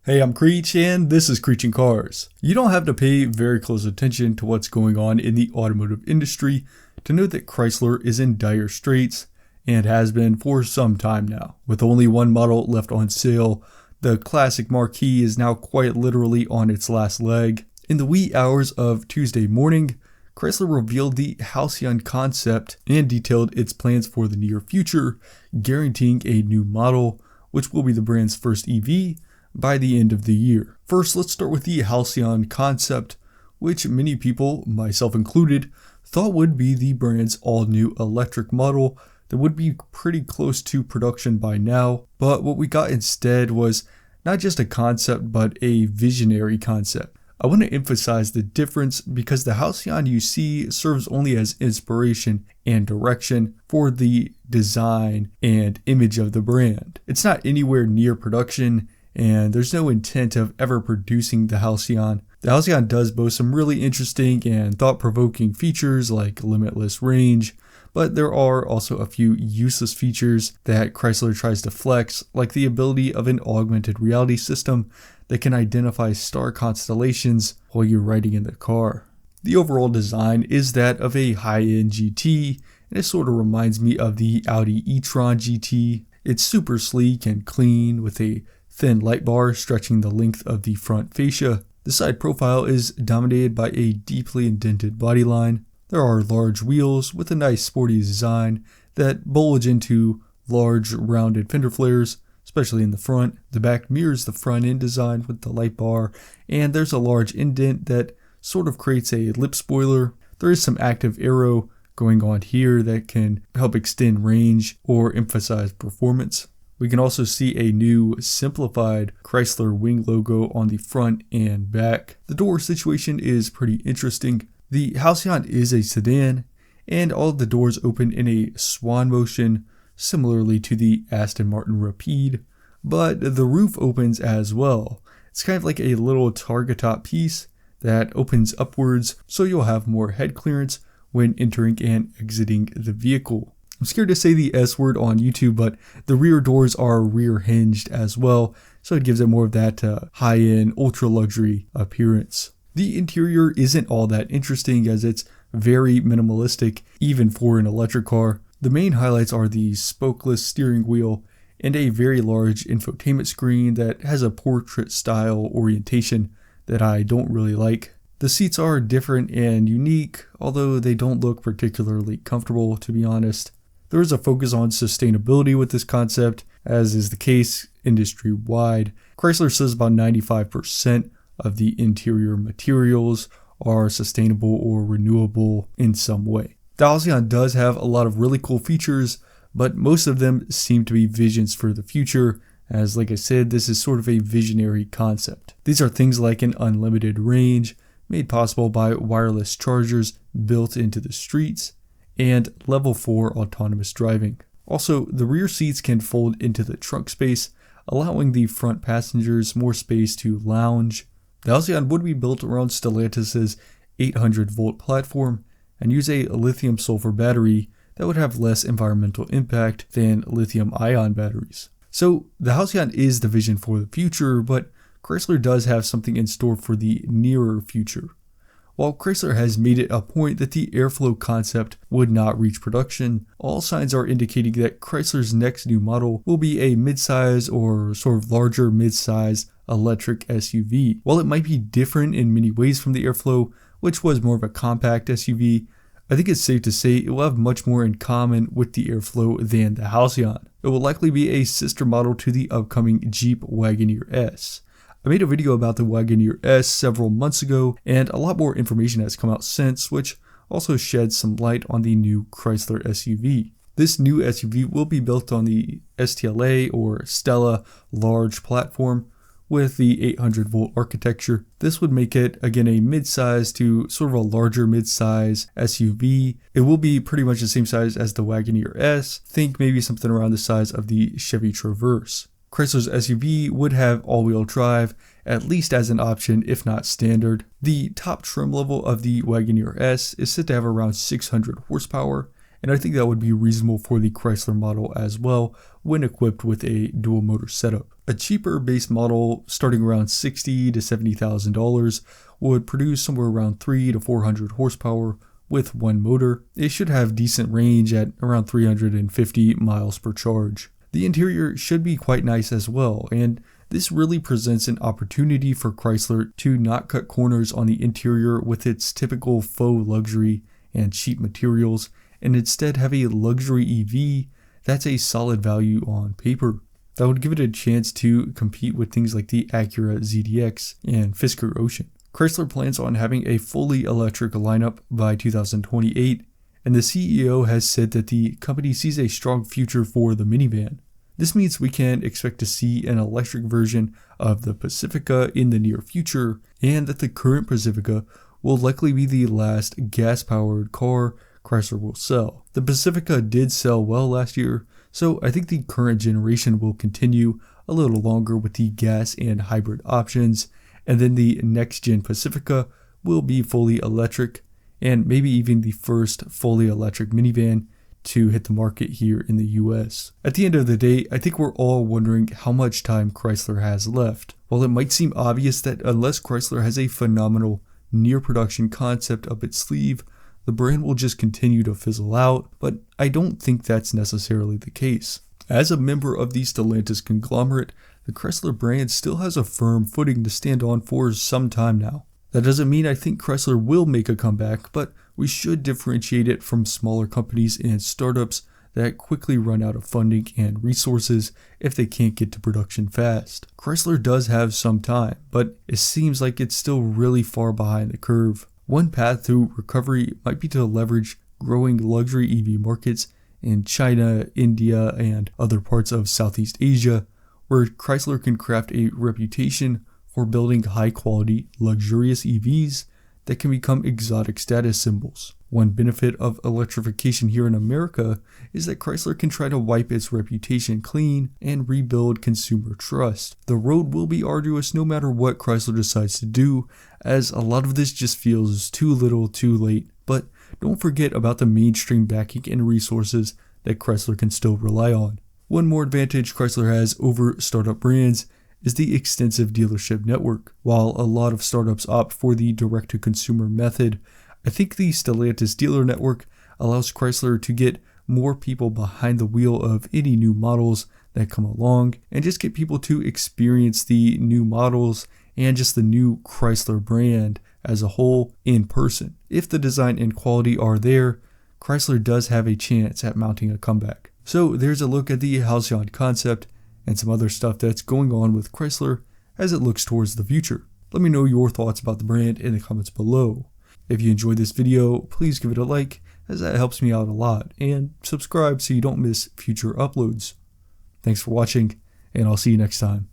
Hey, I'm Creech and this is Creech and Cars. You don't have to pay very close attention to what's going on in the automotive industry to know that Chrysler is in dire straits and has been for some time now. With only one model left on sale, the classic marquee is now quite literally on its last leg. In the wee hours of Tuesday morning, Chrysler revealed the Halcyon Concept and detailed its plans for the near future, guaranteeing a new model, which will be the brand's first EV, by the end of the year. First, let's start with the Halcyon Concept, which many people, myself included, thought would be the brand's all-new electric model that would be pretty close to production by now. But what we got instead was not just a concept, but a visionary concept. I want to emphasize the difference because the Halcyon you see serves only as inspiration and direction for the design and image of the brand. It's not anywhere near production, and there's no intent of ever producing the Halcyon. The Halcyon does boast some really interesting and thought-provoking features like limitless range, but there are also a few useless features that Chrysler tries to flex, like the ability of an augmented reality system that can identify star constellations while you're riding in the car. The overall design is that of a high-end GT, and it sort of reminds me of the Audi e-tron GT. It's super sleek and clean with a thin light bar stretching the length of the front fascia. The side profile is dominated by a deeply indented bodyline. There are large wheels with a nice sporty design that bulge into large rounded fender flares, especially in the front. The back mirrors the front end design with the light bar, and there's a large indent that sort of creates a lip spoiler. There is some active aero going on here that can help extend range or emphasize performance. We can also see a new simplified Chrysler wing logo on the front and back. The door situation is pretty interesting. The Halcyon is a sedan, and all of the doors open in a swan motion, similarly to the Aston Martin Rapide, but the roof opens as well. It's kind of like a little targa top piece that opens upwards, so you'll have more head clearance when entering and exiting the vehicle. I'm scared to say the S word on YouTube, but the rear doors are rear hinged as well, so it gives it more of that high-end, ultra-luxury appearance. The interior isn't all that interesting as it's very minimalistic, even for an electric car. The main highlights are the spokeless steering wheel and a very large infotainment screen that has a portrait-style orientation that I don't really like. The seats are different and unique, although they don't look particularly comfortable, to be honest. There is a focus on sustainability with this concept, as is the case industry-wide. Chrysler says about 95% of the interior materials are sustainable or renewable in some way. The Halcyon does have a lot of really cool features, but most of them seem to be visions for the future, as like I said, this is sort of a visionary concept. These are things like an unlimited range, made possible by wireless chargers built into the streets, and level 4 autonomous driving. Also, the rear seats can fold into the trunk space, allowing the front passengers more space to lounge. The Halcyon would be built around Stellantis' 800-volt platform and use a lithium-sulfur battery that would have less environmental impact than lithium-ion batteries. So, the Halcyon is the vision for the future, but Chrysler does have something in store for the nearer future. While Chrysler has made it a point that the airflow concept would not reach production, all signs are indicating that Chrysler's next new model will be a midsize or sort of larger midsize electric SUV. While it might be different in many ways from the Airflow, which was more of a compact SUV, I think it's safe to say it will have much more in common with the Airflow than the Halcyon. It will likely be a sister model to the upcoming Jeep Wagoneer S. I made a video about the Wagoneer S several months ago, and a lot more information has come out since, which also sheds some light on the new Chrysler SUV. This new SUV will be built on the STLA or Stella large platform with the 800-volt architecture. This would make it, again, a mid-size to sort of a larger mid-size SUV. It will be pretty much the same size as the Wagoneer S. Think maybe something around the size of the Chevy Traverse. Chrysler's SUV would have all-wheel drive, at least as an option, if not standard. The top trim level of the Wagoneer S is said to have around 600 horsepower, and I think that would be reasonable for the Chrysler model as well when equipped with a dual motor setup. A cheaper base model starting around $60,000 to $70,000 would produce somewhere around 300 to 400 horsepower with one motor. It should have decent range at around 350 miles per charge. The interior should be quite nice as well, and this really presents an opportunity for Chrysler to not cut corners on the interior with its typical faux luxury and cheap materials, and instead have a luxury EV that's a solid value on paper. That would give it a chance to compete with things like the Acura ZDX and Fisker Ocean. Chrysler plans on having a fully electric lineup by 2028, and the CEO has said that the company sees a strong future for the minivan. This means we can expect to see an electric version of the Pacifica in the near future, and that the current Pacifica will likely be the last gas-powered car Chrysler will sell. The Pacifica did sell well last year, so I think the current generation will continue a little longer with the gas and hybrid options, and then the next gen Pacifica will be fully electric, and maybe even the first fully electric minivan to hit the market here in the US. At the end of the day, I think we're all wondering how much time Chrysler has left. While it might seem obvious that unless Chrysler has a phenomenal near production concept up its sleeve, the brand will just continue to fizzle out, but I don't think that's necessarily the case. As a member of the Stellantis conglomerate, the Chrysler brand still has a firm footing to stand on for some time now. That doesn't mean I think Chrysler will make a comeback, but we should differentiate it from smaller companies and startups that quickly run out of funding and resources if they can't get to production fast. Chrysler does have some time, but it seems like it's still really far behind the curve. One path to recovery might be to leverage growing luxury EV markets in China, India, and other parts of Southeast Asia, where Chrysler can craft a reputation for building high-quality, luxurious EVs that can become exotic status symbols. One benefit of electrification here in America is that Chrysler can try to wipe its reputation clean and rebuild consumer trust. The road will be arduous no matter what Chrysler decides to do, as a lot of this just feels too little too late, but don't forget about the mainstream backing and resources that Chrysler can still rely on. One more advantage Chrysler has over startup brands is the extensive dealership network. While a lot of startups opt for the direct-to-consumer method, I think the Stellantis dealer network allows Chrysler to get more people behind the wheel of any new models that come along and just get people to experience the new models and just the new Chrysler brand as a whole in person. If the design and quality are there, Chrysler does have a chance at mounting a comeback. So there's a look at the Halcyon Concept and some other stuff that's going on with Chrysler as it looks towards the future. Let me know your thoughts about the brand in the comments below. If you enjoyed this video, please give it a like, as that helps me out a lot, and subscribe so you don't miss future uploads. Thanks for watching, and I'll see you next time.